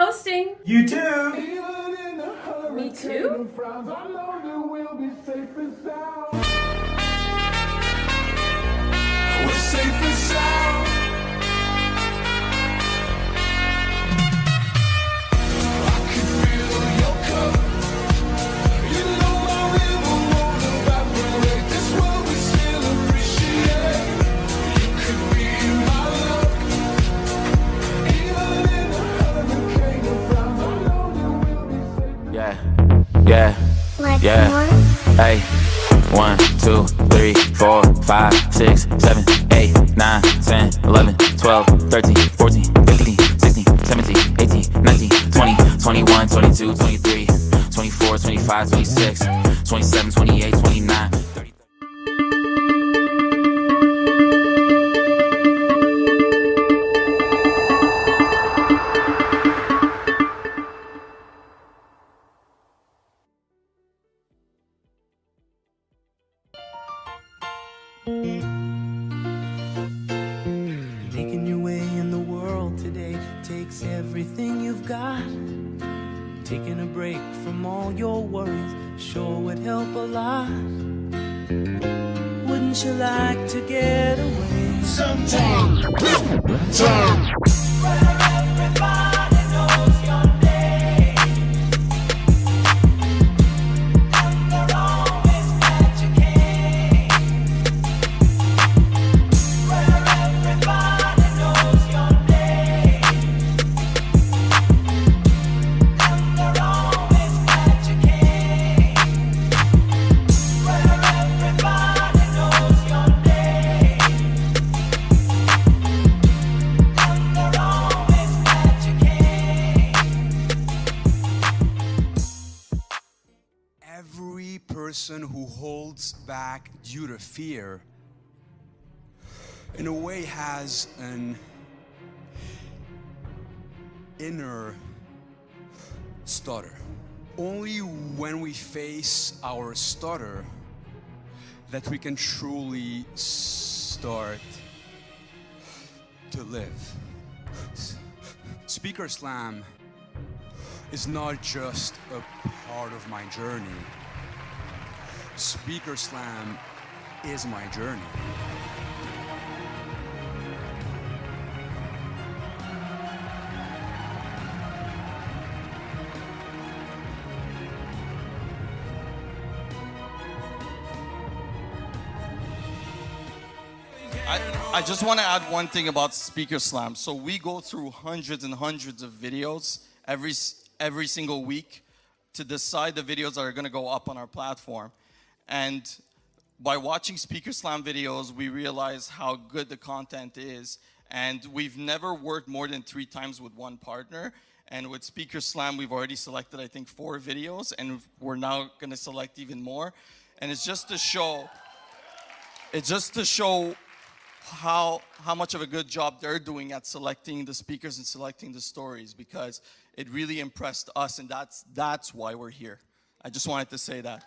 hosting. You too. Me too? We're safe and sound. I can feel your cup. You know my river won't evaporate. This world we still appreciate. You could be my luck. Even in a hurricane of frowns, I know that we'll be safe. Yeah. Like Yeah. more? Hey, 1, 2, 3, 4, 5, 6, 7, 8, 9, 10, 11, 12, 13, 14, 15, 16, 17, 18, 19, 20, 21, 22, 23, 24, 25, 26, 27, 28, 29, 30. Making your way in the world today takes everything you've got. Taking a break from all your worries sure would help a lot. Wouldn't you like to get away? Sometime. Everybody knows your name, and they're always glad you came. Where everybody knows your name, and they're always glad you came. Where everybody knows your name, and they're always glad you came. Every person who holds back due to fear, in a way, has an inner stutter. Only when we face our stutter that we can truly start to live. Speaker Slam is not just a part of my journey. Speaker Slam is my journey. I just want to add one thing about Speaker Slam. So we go through hundreds and hundreds of videos every single week to decide the videos that are going to go up on our platform. And by watching Speaker Slam videos, we realize how good the content is. And we've never worked more than 3 times with one partner. And with Speaker Slam, we've already selected, I think, 4 videos. And we're now going to select even more. And it's just to show how much of a good job they're doing at selecting the speakers and selecting the stories, because it really impressed us, and that's why we're here. I just wanted to say that.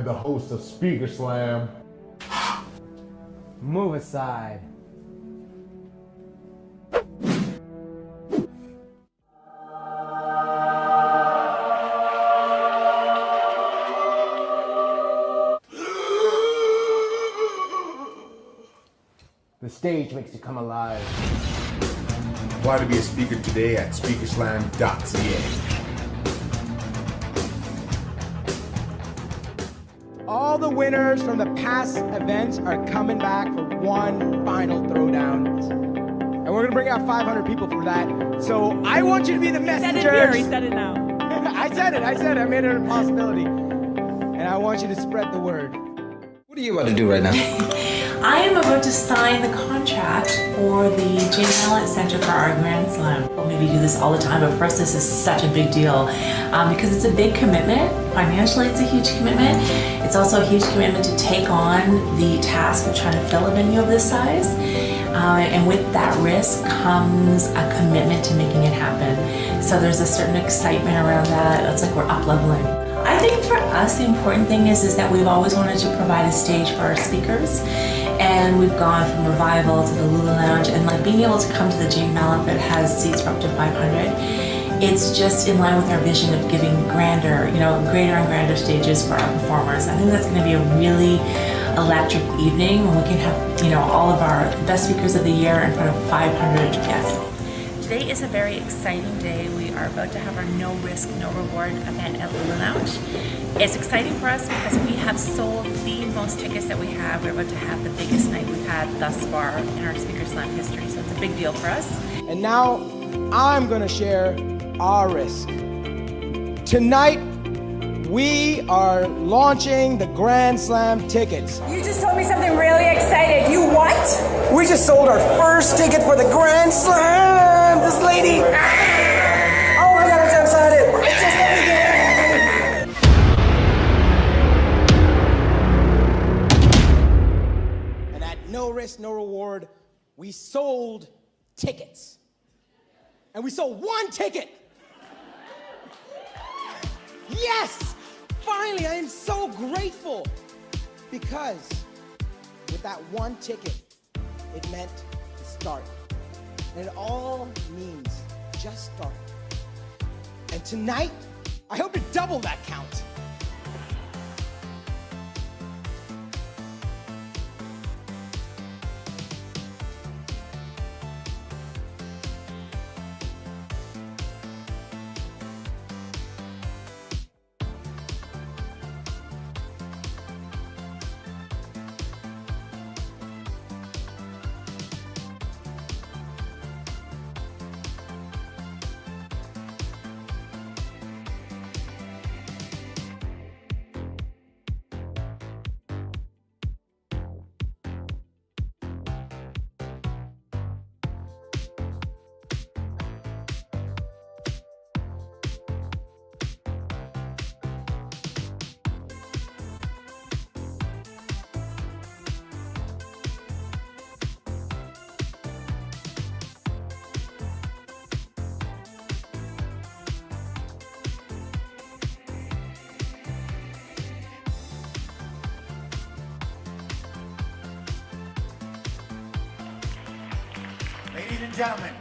the host of Speaker Slam. Move aside. The stage makes you come alive. Apply to be a speaker today at speakerslam.ca. All the winners from the past events are coming back for one final throwdown. And we're gonna bring out 500 people for that. So I want you to be the messengers. He said it here, he said it now. I said it, I made it a possibility. And I want you to spread the word. What are you about to do right now? I am about to sign the contract for the Jane Talent Center for our Grand Slam. We'll maybe do this all the time, but for us this is such a big deal because it's a big commitment. Financially, it's a huge commitment. It's also a huge commitment to take on the task of trying to fill a venue of this size. And with that risk comes a commitment to making it happen. So there's a certain excitement around that. It's like we're up-leveling. I think for us, the important thing is that we've always wanted to provide a stage for our speakers. And we've gone from Revival to the Lula Lounge, and like being able to come to the Jane Mallet that has seats for up to 500, it's just in line with our vision of giving grander, greater and grander stages for our performers. I think that's going to be a really electric evening when we can have, all of our best speakers of the year in front of 500 guests. Today is a very exciting day. We are about to have our no risk, no reward event at Lula Lounge. It's exciting for us because we have sold the most tickets that we have. We're about to have the biggest night we've had thus far in our Speaker Slam history, so it's a big deal for us. And now I'm gonna share our risk. Tonight, we are launching the Grand Slam tickets. You just told me something really exciting. You what? We just sold our first ticket for the Grand Slam. This lady. Oh my God, I'm so excited. It's just beginning. And at no risk, no reward, we sold tickets. And we sold one ticket. Yes! Finally, I am so grateful because with that one ticket, it meant to start. And it all means just start. And tonight, I hope to double that count. Ladies and gentlemen,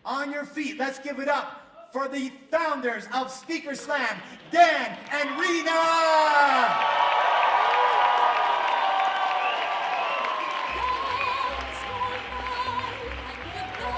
on your feet, let's give it up for the founders of Speaker Slam, Dan and Rena! Let's go!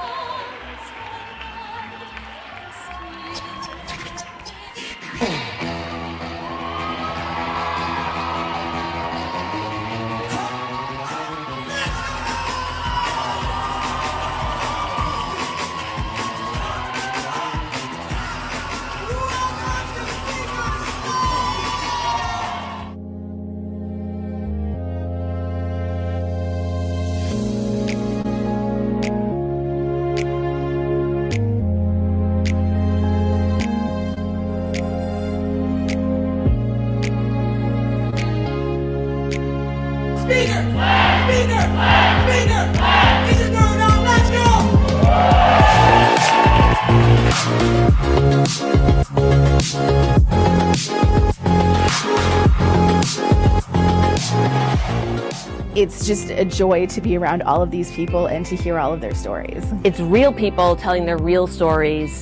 It's just a joy to be around all of these people and to hear all of their stories. It's real people telling their real stories.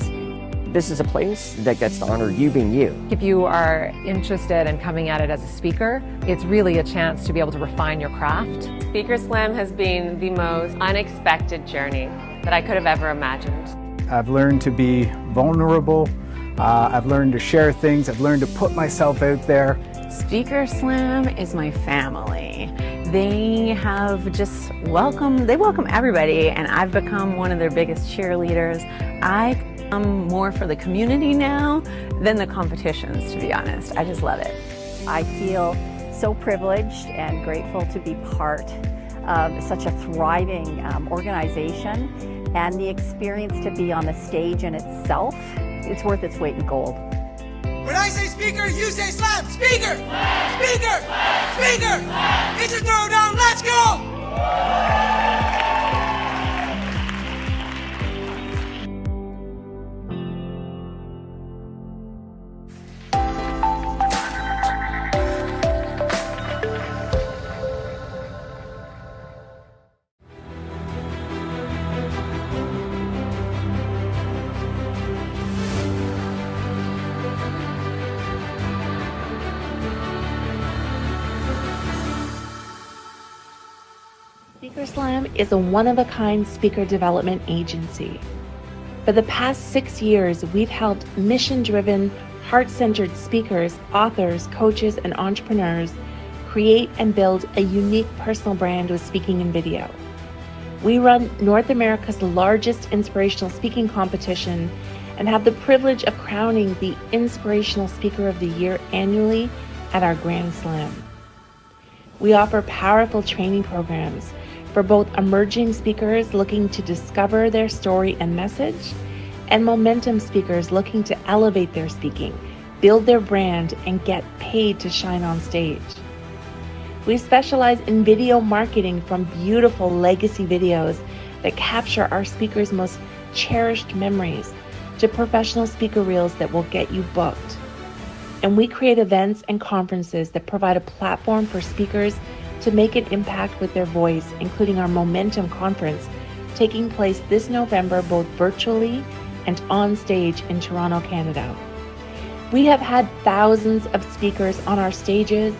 This is a place that gets to honor you being you. If you are interested in coming at it as a speaker, it's really a chance to be able to refine your craft. Speaker Slam has been the most unexpected journey that I could have ever imagined. I've learned to be vulnerable. I've learned to share things. I've learned to put myself out there. Speaker Slam is my family. They have just welcome everybody, and I've become one of their biggest cheerleaders. I'm more for the community now than the competitions, to be honest. I just love it. I feel so privileged and grateful to be part of such a thriving organization, and the experience to be on the stage in itself, it's worth its weight in gold. When I say speaker, you say slam. Speaker! Speaker! Speaker! It's a throwdown. Let's go! Speaker Slam is a one-of-a-kind speaker development agency. For the past 6 years, we've helped mission-driven, heart-centered speakers, authors, coaches, and entrepreneurs create and build a unique personal brand with speaking and video. We run North America's largest inspirational speaking competition and have the privilege of crowning the Inspirational Speaker of the Year annually at our Grand Slam. We offer powerful training programs for both emerging speakers looking to discover their story and message, and momentum speakers looking to elevate their speaking, build their brand, and get paid to shine on stage. We specialize in video marketing, from beautiful legacy videos that capture our speakers' most cherished memories to professional speaker reels that will get you booked. And we create events and conferences that provide a platform for speakers to make an impact with their voice, including our Momentum Conference, taking place this November both virtually and on stage in Toronto, Canada. We have had thousands of speakers on our stages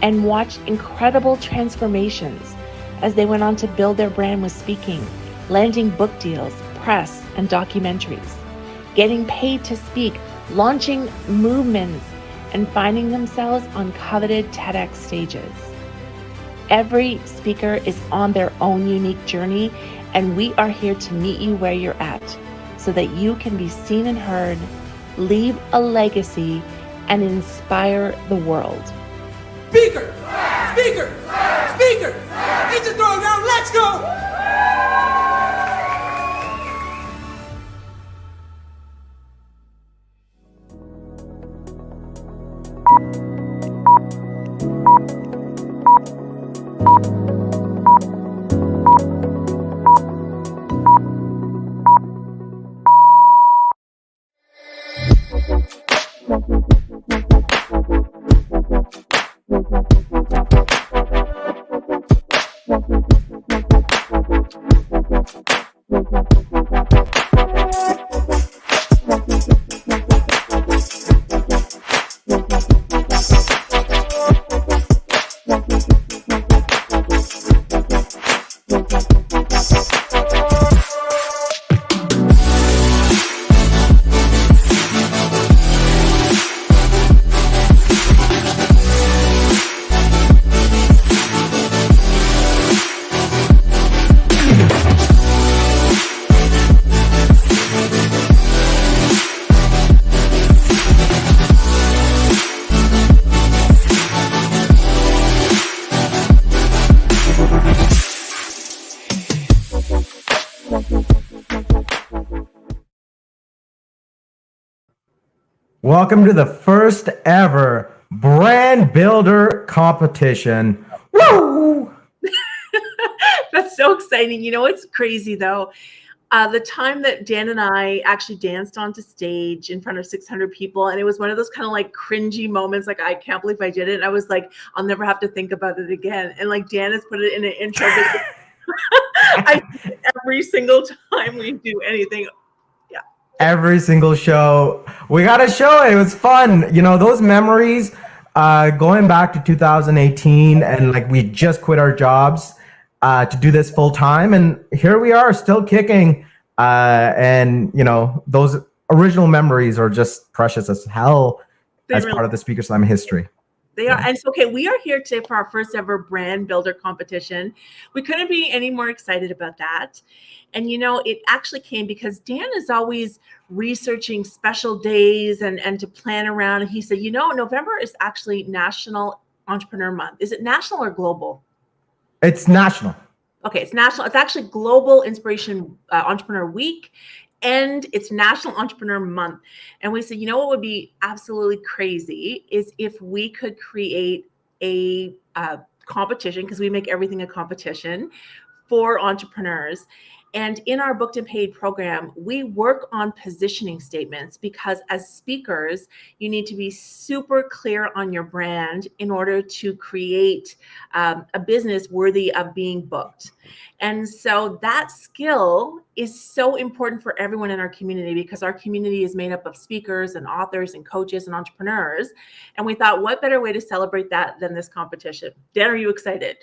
and watched incredible transformations as they went on to build their brand with speaking, landing book deals, press, and documentaries, getting paid to speak, launching movements, and finding themselves on coveted TEDx stages. Every speaker is on their own unique journey, and we are here to meet you where you're at so that you can be seen and heard, leave a legacy, and inspire the world. Speaker! Speaker! Speaker! It's a throwdown. Let's go! Welcome to the first ever brand builder competition. Woo! That's so exciting. You know what's crazy though? The time that Dan and I actually danced onto stage in front of 600 people, and it was one of those kind of like cringy moments. Like, I can't believe I did it. And I was like, I'll never have to think about it again. And like Dan has put it in an intro. I every single time we do anything. Yeah. Every single show. We got to show it. It was fun. You know, those memories going back to 2018, and like we just quit our jobs to do this full time, and here we are still kicking. And you know, those original memories are just precious as hell as part of the Speaker Slam history. They are. And so, okay, we are here today for our first ever brand builder competition. We couldn't be any more excited about that. And, you know, it actually came because Dan is always researching special days and to plan around. And he said, you know, November is actually National Entrepreneur Month. Is it national or global? It's national. Okay, it's national. It's actually Global Inspiration Entrepreneur Week. And it's National Entrepreneur Month. And we said, you know what would be absolutely crazy is if we could create a competition, because we make everything a competition for entrepreneurs. And in our Booked and Paid program, we work on positioning statements because as speakers, you need to be super clear on your brand in order to create a business worthy of being booked. And so that skill is so important for everyone in our community because our community is made up of speakers and authors and coaches and entrepreneurs. And we thought, what better way to celebrate that than this competition? Dan, are you excited?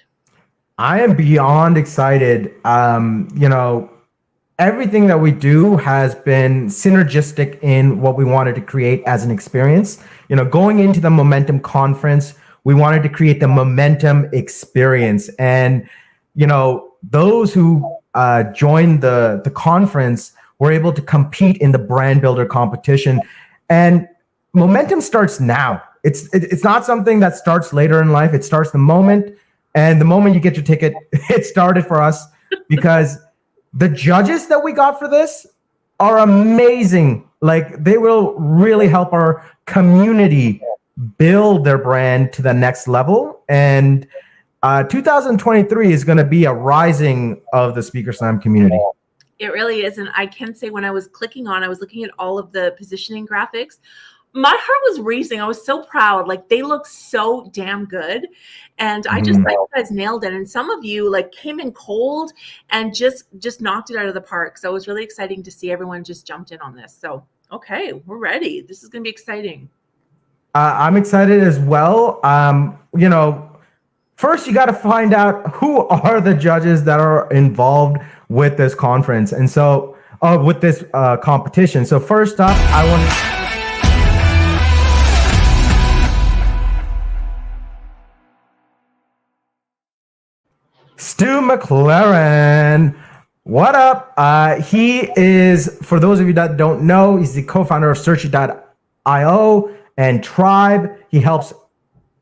I am beyond excited. You know, everything that we do has been synergistic in what we wanted to create as an experience. You know, going into the Momentum Conference, we wanted to create the Momentum experience. And, you know, those who joined the conference were able to compete in the brand builder competition. And momentum starts now. It's not something that starts later in life. It starts the moment. And the moment you get your ticket, it started for us because the judges that we got for this are amazing. Like, they will really help our community build their brand to the next level. And 2023 is going to be a rising of the Speaker Slam community. It really is. And I can say when I was clicking on, I was looking at all of the positioning graphics. My heart was racing. I was so proud. Like, they look so damn good. And I just like you guys nailed it. And some of you like came in cold and just knocked it out of the park. So it was really exciting to see everyone just jumped in on this. So, okay, we're ready. This is going to be exciting. I'm excited as well. You know, first you got to find out who are the judges that are involved with this conference. And so with this competition. So first up, I want to... Stu Mclaren. What up? He is, for those of you that don't know, he's the co-founder of Searchy.io and Tribe. He helps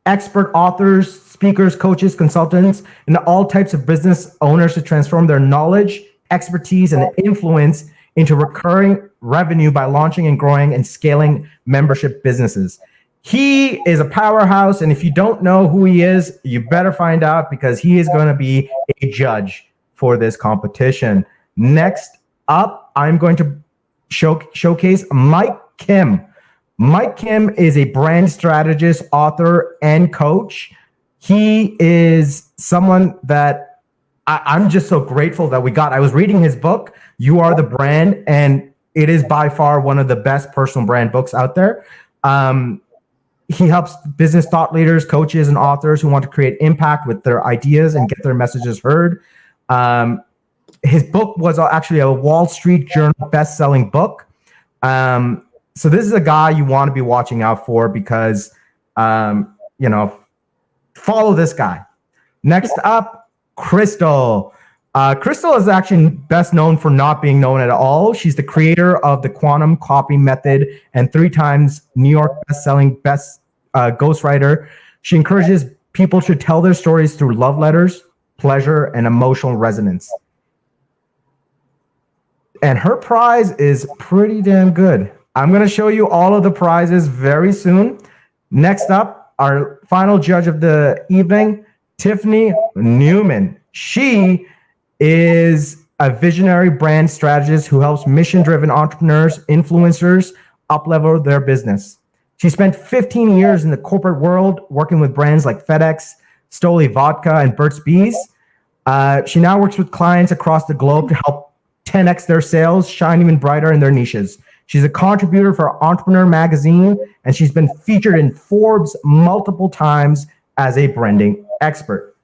expert authors, speakers, coaches, consultants, and all types of business owners to transform their knowledge, expertise, and influence into recurring revenue by launching and growing and scaling membership businesses. He is a powerhouse, and if you don't know who he is, you better find out because he is going to be a judge for this competition. Next up, I'm going to showcase Mike Kim. Mike Kim is a brand strategist, author, and coach. He is someone that I'm just so grateful that we got. I was reading his book, You Are the Brand, and it is by far one of the best personal brand books out there. He helps business thought leaders, coaches, and authors who want to create impact with their ideas and get their messages heard. His book was actually a Wall Street Journal best-selling book. So this is a guy you want to be watching out for because, you know, follow this guy. Next up, Crystal. Crystal is actually best known for not being known at all. She's the creator of the Quantum Copy Method and 3 times New York best-selling ghostwriter. She encourages people to tell their stories through love letters, pleasure, and emotional resonance. And her prize is pretty damn good. I'm going to show you all of the prizes very soon. Next up, our final judge of the evening, Tiffany Neuman. She is a visionary brand strategist who helps mission-driven entrepreneurs, influencers up-level their business. She spent 15 years in the corporate world working with brands like FedEx, Stoli Vodka, and Burt's Bees. She now works with clients across the globe to help 10x their sales, shine even brighter in their niches. She's a contributor for Entrepreneur Magazine, and she's been featured in Forbes multiple times as a branding expert.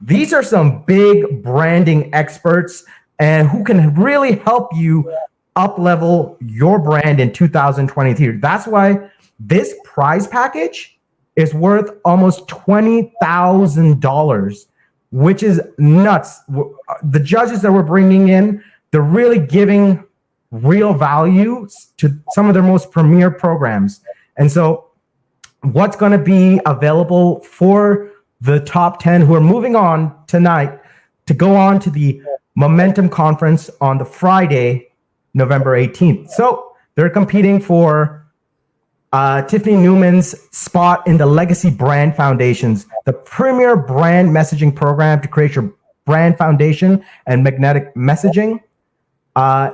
These are some big branding experts and who can really help you up-level your brand in 2023. That's why this prize package is worth almost $20,000, which is nuts. The judges that we're bringing in, they're really giving real value to some of their most premier programs. And so what's going to be available for the top 10 who are moving on tonight to go on to the Momentum Conference on the Friday, November 18th. So they're competing for Tiffany Neuman's spot in the Legacy Brand Foundations, the premier brand messaging program to create your brand foundation and magnetic messaging.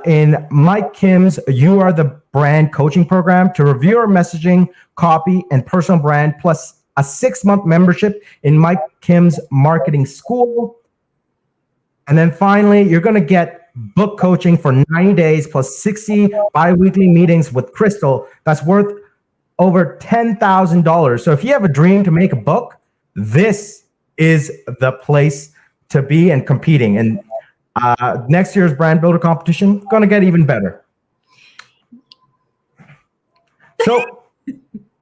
In Mike Kim's You Are the Brand coaching program to review your messaging, copy, and personal brand, plus a 6-month membership in Mike Kim's marketing school. And then finally, you're going to get book coaching for 90 days plus 60 bi-weekly meetings with Crystal. That's worth over $10,000. So if you have a dream to make a book, this is the place to be and competing. And next year's brand builder competition going to get even better. So,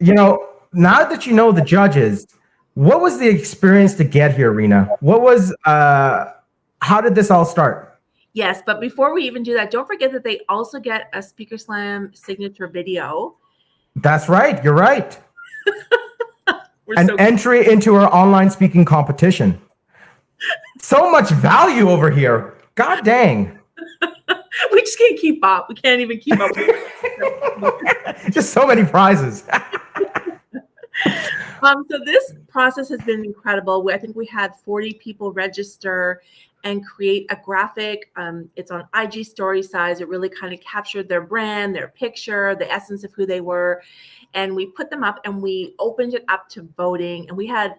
now that you know the judges, what was the experience to get here, Rena? What was how did this all start? Yes, but before we even do that, don't forget that they also get a Speaker Slam signature video. That's right. You're right. An entry into our online speaking competition. So much value over here. God dang. We just can't keep up. We can't even keep up. Just so many prizes. So this process has been incredible. I think we had 40 people register and create a graphic. It's on IG story size. It really kind of captured their brand, their picture, the essence of who they were. And we put them up and we opened it up to voting. And we had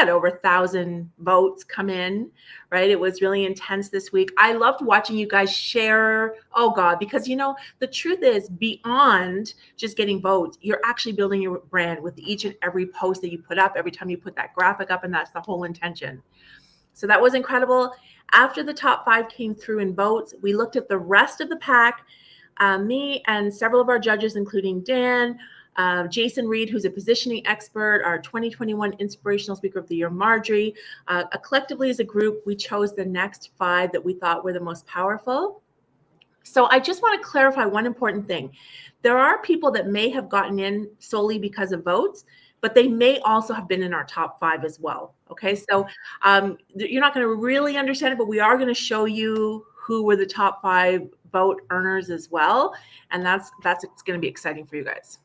over 1,000 votes come in, right? It was really intense this week. I loved watching you guys share, oh God, because the truth is beyond just getting votes, you're actually building your brand with each and every post that you put up, every time you put that graphic up, and that's the whole intention. So that was incredible. After the top 5 came through in votes, we looked at the rest of the pack, me and several of our judges, including Dan, Jason Reed, who's a positioning expert, our 2021 Inspirational Speaker of the Year, Marjorie. Collectively as a group, we chose the next 5 that we thought were the most powerful. So I just want to clarify one important thing. There are people that may have gotten in solely because of votes, but they may also have been in our top 5 as well. Okay, so you're not going to really understand it, but we are going to show you who were the top 5 vote earners as well. And that's it's going to be exciting for you guys.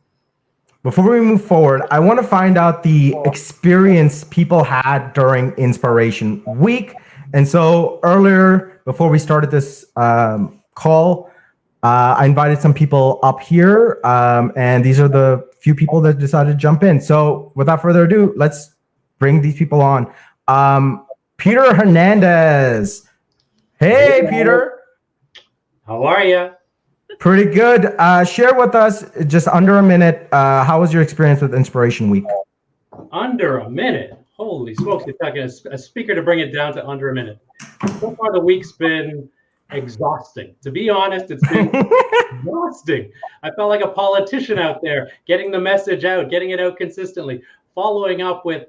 Before we move forward, I want to find out the experience people had during Inspiration Week. And so earlier, before we started this call, I invited some people up here, and these are the few people that decided to jump in. So without further ado, let's bring these people on. Peter Hernandez. Hey, Peter. How are you? Pretty good. Share with us, just under a minute, how was your experience with Inspiration Week? Under a minute? Holy smokes, you're talking a speaker to bring it down to under a minute. So far, the week's been exhausting. To be honest, it's been exhausting. I felt like a politician out there, getting the message out, getting it out consistently, following up with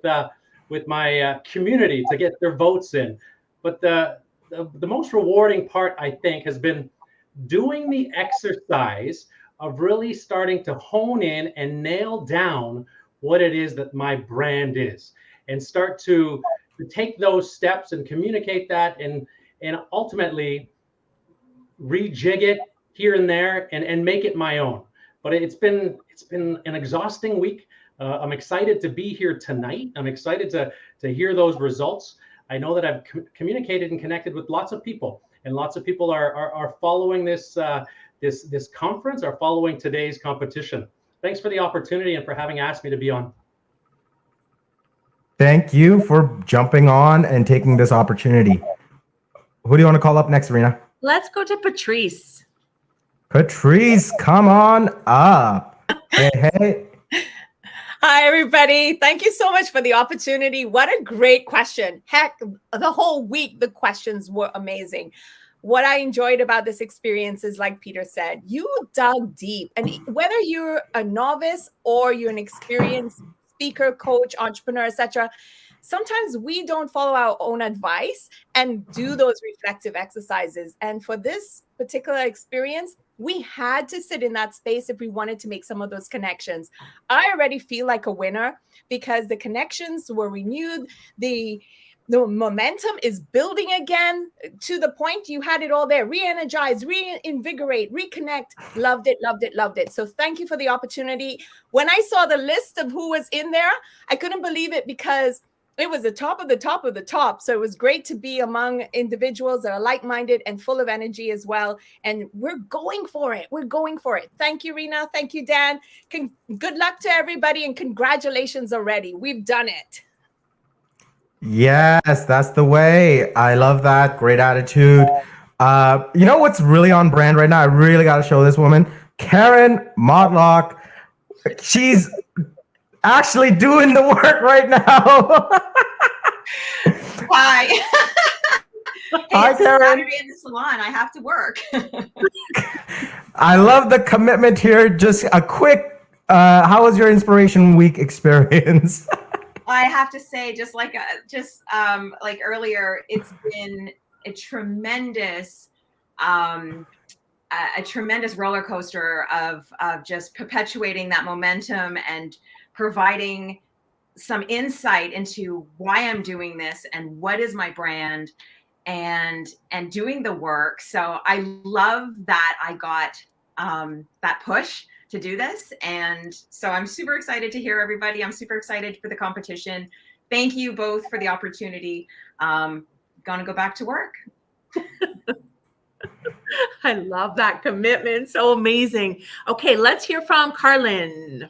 my community to get their votes in. But the most rewarding part, I think, has been doing the exercise of really starting to hone in and nail down what it is that my brand is, and start to take those steps and communicate that and ultimately rejig it here and there and make it my own. But it's been an exhausting week. I'm excited to be here tonight. I'm excited to hear those results. I know that I've communicated and connected with lots of people, and lots of people are following this this conference, are following today's competition. Thanks for the opportunity and for having asked me to be on. Thank you for jumping on and taking this opportunity. Who do you want to call up next, Rena? Let's go to Patrice. Patrice, come on up. Hey, hey. Hi, everybody. Thank you so much for the opportunity. What a great question. Heck, the whole week, the questions were amazing. What I enjoyed about this experience is, like Peter said, you dug deep. And whether you're a novice or you're an experienced speaker, coach, entrepreneur, etc., sometimes we don't follow our own advice and do those reflective exercises. And for this particular experience, we had to sit in that space if we wanted to make some of those connections. I already feel like a winner because the connections were renewed. The momentum is building again to the point you had it all there. Re-energize, reinvigorate, reconnect. Loved it, loved it, loved it. So thank you for the opportunity. When I saw the list of who was in there, I couldn't believe it because it was the top of the top of the top. So it was great to be among individuals that are like-minded and full of energy as well. And we're going for it. We're going for it. Thank you, Rena. Thank you, Dan. Good luck to everybody and congratulations already. We've done it. Yes, that's the way. I love that. Great attitude. You know what's really on brand right now? I really got to show this woman, Karen Motlock. She's actually doing the work right now. Hi. Hi, Karen. Saturday in the salon. I have to work. I love the commitment here. Just a quick, how was your Inspiration Week experience? I have to say, just like earlier, it's been a tremendous roller coaster of just perpetuating that momentum and providing some insight into why I'm doing this and what is my brand and doing the work. So I love that I got that push to do this. And so I'm super excited to hear everybody. I'm super excited for the competition. Thank you both for the opportunity. Gonna go back to work. I love that commitment. So amazing. Okay, let's hear from Carlin.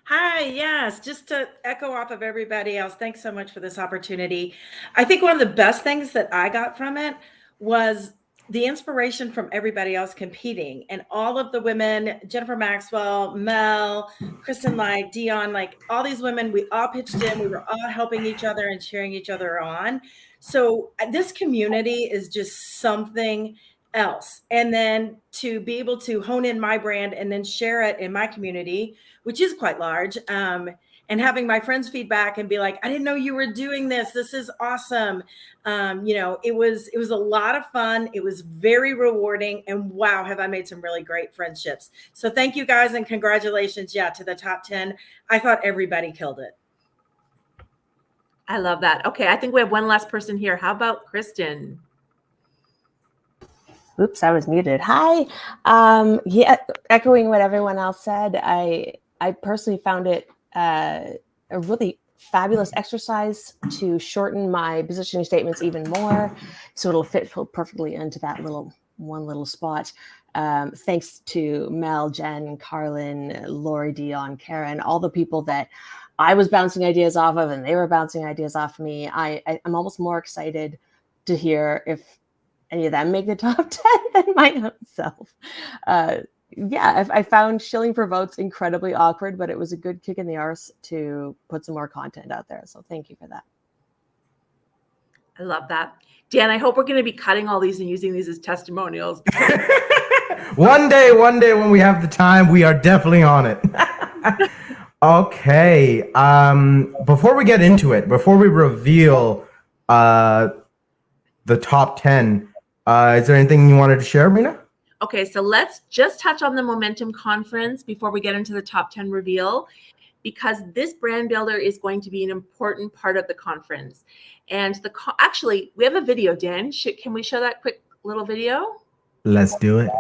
Hi, yes, just to echo off of everybody else, thanks so much for this opportunity. I think one of the best things that I got from it was the inspiration from everybody else competing and all of the women, Jennifer Maxwell, Mel, Kristen Light, Dion, like all these women, we all pitched in, we were all helping each other and cheering each other on. So this community is just something else. And then to be able to hone in my brand and then share it in my community, which is quite large, and having my friends feedback and be like, I didn't know you were doing this. This is awesome. It was a lot of fun. It was very rewarding. And wow, have I made some really great friendships. So thank you guys and congratulations, to the top 10. I thought everybody killed it. I love that. Okay, I think we have one last person here. How about Kristen? Oops, I was muted. Hi. Echoing what everyone else said, I personally found it a really fabulous exercise to shorten my positioning statements even more, so it'll fit perfectly into that one little spot. Thanks to Mel, Jen, Carlin, Lori, Dion, Karen, all the people that I was bouncing ideas off of and they were bouncing ideas off me. I'm almost more excited to hear if any of them make the top 10 than my own self. I found shilling for votes incredibly awkward, but it was a good kick in the arse to put some more content out there. So thank you for that. I love that. Dan, I hope we're going to be cutting all these and using these as testimonials. One day when we have the time, we are definitely on it. Okay. Before we get into it, before we reveal the top 10, is there anything you wanted to share, Rena? Okay, so let's just touch on the Momentum Conference before we get into the top 10 reveal, because this brand builder is going to be an important part of the conference. And actually, we have a video, Dan. Can we show that quick little video? Let's do it.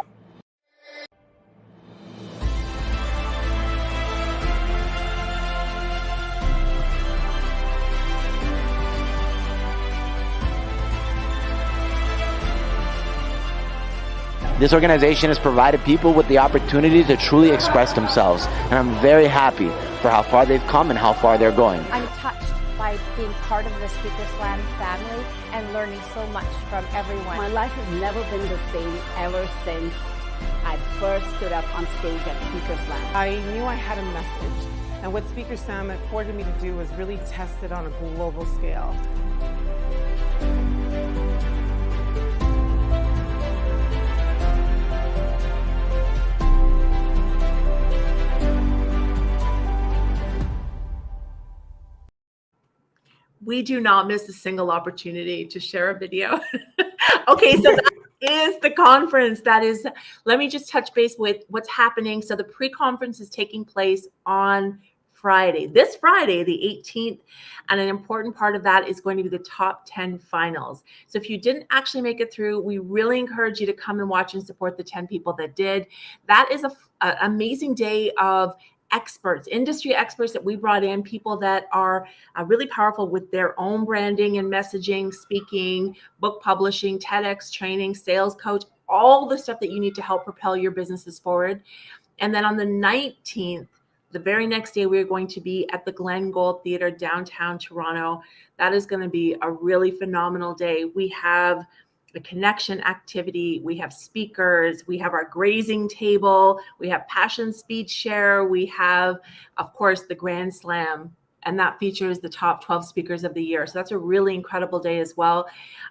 This organization has provided people with the opportunity to truly express themselves, and I'm very happy for how far they've come and how far they're going. I'm touched by being part of the Speaker Slam family and learning so much from everyone. My life has never been the same ever since I first stood up on stage at Speaker Slam. I knew I had a message, and what Speaker Slam afforded me to do was really test it on a global scale. We do not miss a single opportunity to share a video. Okay, so that is the conference. That is, let me just touch base with what's happening. So the pre-conference is taking place on Friday, this Friday, the 18th. And an important part of that is going to be the top 10 finals. So if you didn't actually make it through, we really encourage you to come and watch and support the 10 people that did. That is an amazing day of experts, industry experts that we brought in, people that are really powerful with their own branding and messaging, speaking, book publishing, TEDx training, sales coach, all the stuff that you need to help propel your businesses forward. And then on the 19th, the very next day, we're going to be at the Glen Gold Theatre, downtown Toronto. That is going to be a really phenomenal day. We have the connection activity, we have speakers, we have our grazing table, we have passion speed share, we have, of course, the Grand Slam, and that features the top 12 speakers of the year. So that's a really incredible day as well.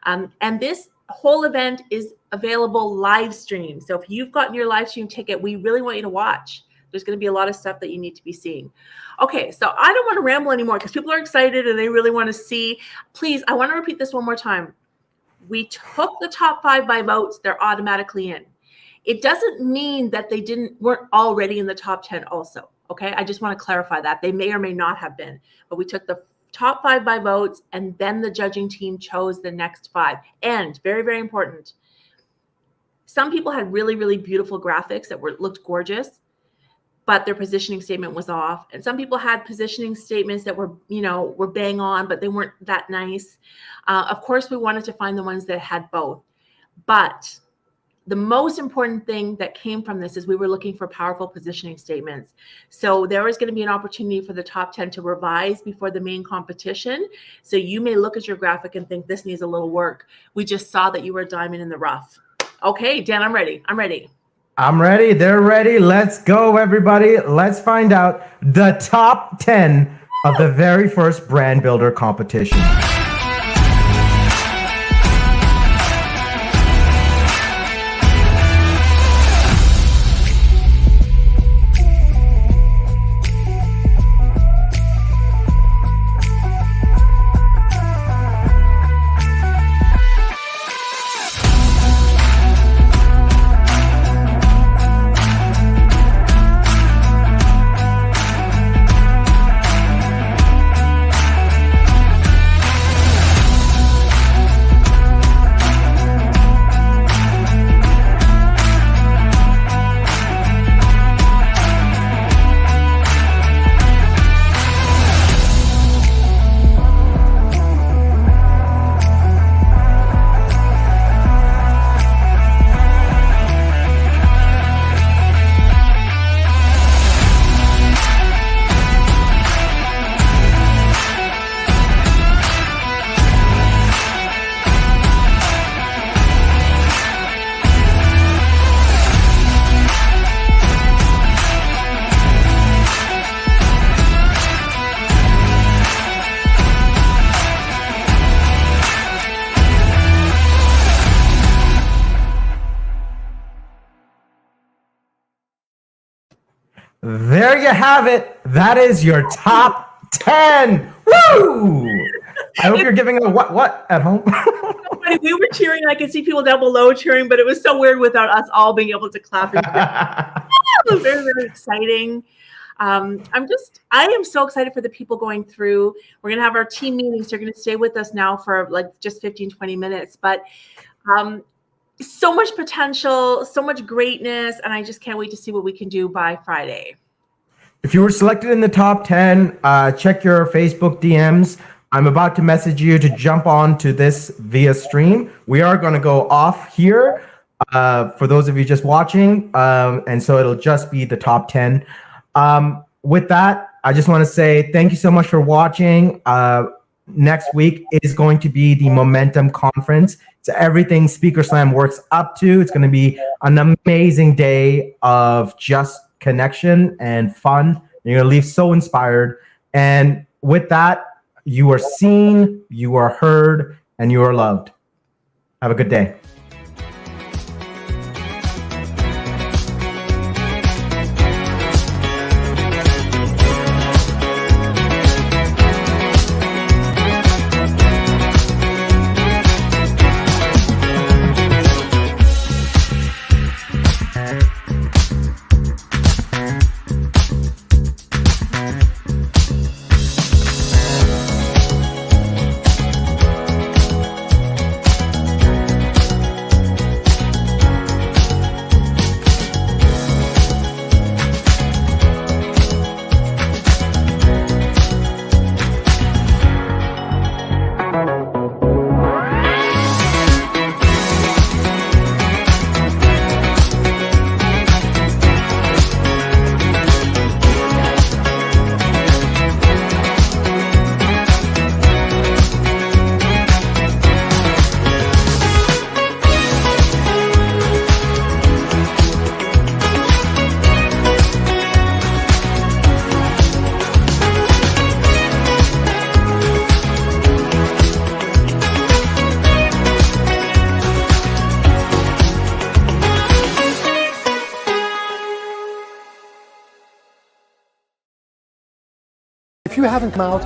And this whole event is available live stream. So if you've gotten your live stream ticket, we really want you to watch. There's going to be a lot of stuff that you need to be seeing. Okay, so I don't want to ramble anymore because people are excited and they really want to see. Please, I want to repeat this one more time. We took the top 5 by votes, they're automatically in. It doesn't mean that they weren't already in the top 10 also, okay? I just want to clarify that. They may or may not have been, but we took the top 5 by votes and then the judging team chose the next 5. And very, very important, some people had really, really beautiful graphics that looked gorgeous, but their positioning statement was off. And some people had positioning statements that were bang on, but they weren't that nice. Of course, we wanted to find the ones that had both. But the most important thing that came from this is we were looking for powerful positioning statements. So there is going to be an opportunity for the top 10 to revise before the main competition. So you may look at your graphic and think this needs a little work. We just saw that you were a diamond in the rough. Okay, Dan, I'm ready. I'm ready. I'm ready. They're ready. Let's go, everybody. Let's find out the top 10 of the very first brand builder competition. There you have it. That is your top 10. Woo! I hope you're giving a what at home. We were cheering. I could see people down below cheering, but it was so weird without us all being able to clap. Very, very exciting. I am so excited for the people going through. We're going to have our team meetings. They're going to stay with us now for like just 15, 20 minutes. But so much potential, so much greatness, and I just can't wait to see what we can do by Friday. If you were selected in the top 10, check your Facebook DMs. I'm about to message you to jump on to this via stream. We are going to go off here. for those of you just watching. And so it'll just be the top 10. With that, I just want to say thank you so much for watching. Next week is going to be the Momentum Conference. It's everything Speaker Slam works up to. It's going to be an amazing day of just connection and fun. You're going to leave so inspired. And with that, you are seen, you are heard, and you are loved. Have a good day. If you haven't come out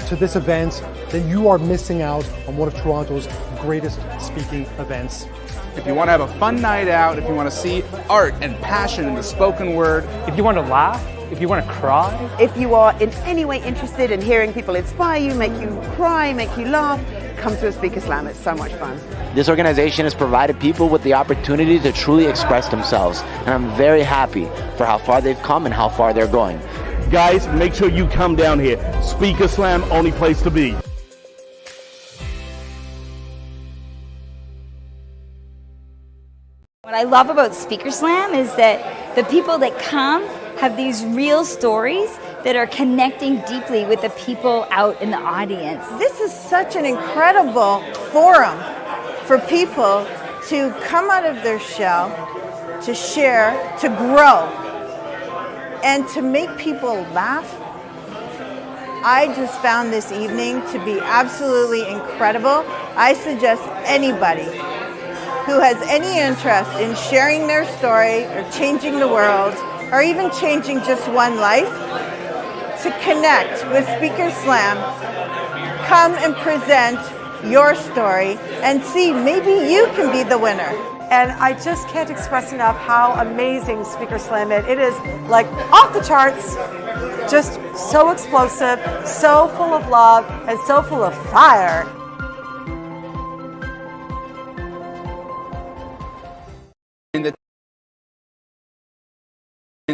to this event, then you are missing out on one of Toronto's greatest speaking events. If you want to have a fun night out, if you want to see art and passion in the spoken word, if you want to laugh, if you want to cry, if you are in any way interested in hearing people inspire you, make you cry, make you laugh, come to a Speaker Slam. It's so much fun. This organization has provided people with the opportunity to truly express themselves, and I'm very happy for how far they've come and how far they're going. Guys, make sure you come down here. Speaker Slam, only place to be. What I love about Speaker Slam is that the people that come have these real stories that are connecting deeply with the people out in the audience. This is such an incredible forum for people to come out of their shell, to share, to grow, and to make people laugh. I just found this evening to be absolutely incredible. I suggest anybody who has any interest in sharing their story or changing the world, or even changing just one life, to connect with Speaker Slam, come and present your story and see maybe you can be the winner. And I just can't express enough how amazing Speaker Slam is. It is like off the charts, just so explosive, so full of love, and so full of fire. In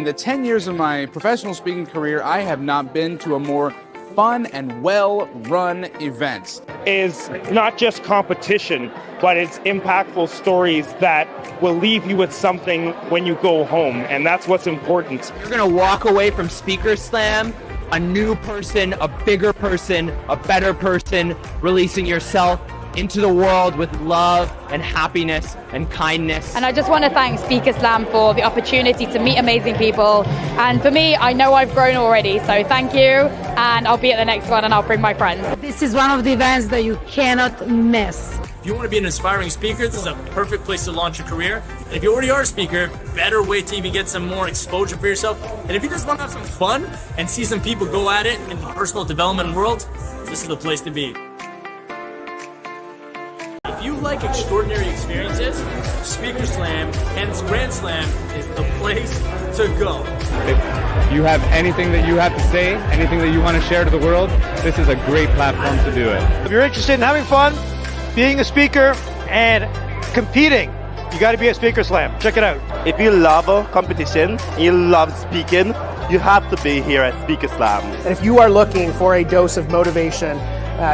the 10 years of my professional speaking career, I have not been to a more fun and well-run event. Is not just competition, but it's impactful stories that will leave you with something when you go home, and that's what's important. You're gonna walk away from Speaker Slam a new person, a bigger person, a better person, releasing yourself into the world with love and happiness and kindness. And I just want to thank Speaker Slam for the opportunity to meet amazing people. And for me, I know I've grown already, so thank you. And I'll be at the next one and I'll bring my friends. This is one of the events that you cannot miss. If you want to be an inspiring speaker, this is a perfect place to launch your career. And if you already are a speaker, better way to even get some more exposure for yourself. And if you just want to have some fun and see some people go at it in the personal development world, this is the place to be. If you like extraordinary experiences, Speaker Slam, hence Grand Slam, is the place to go. If you have anything that you have to say, anything that you want to share to the world, this is a great platform to do it. If you're interested in having fun, being a speaker, and competing, you got to be at Speaker Slam. Check it out. If you love competition, you love speaking, you have to be here at Speaker Slam. And if you are looking for a dose of motivation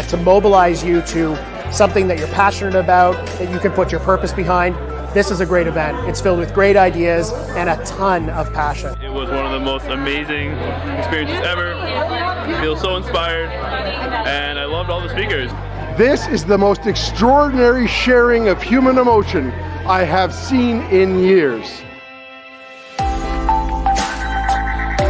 to mobilize you to something that you're passionate about, that you can put your purpose behind, this is a great event. It's filled with great ideas and a ton of passion. It was one of the most amazing experiences ever. I feel so inspired, and I loved all the speakers. This is the most extraordinary sharing of human emotion I have seen in years.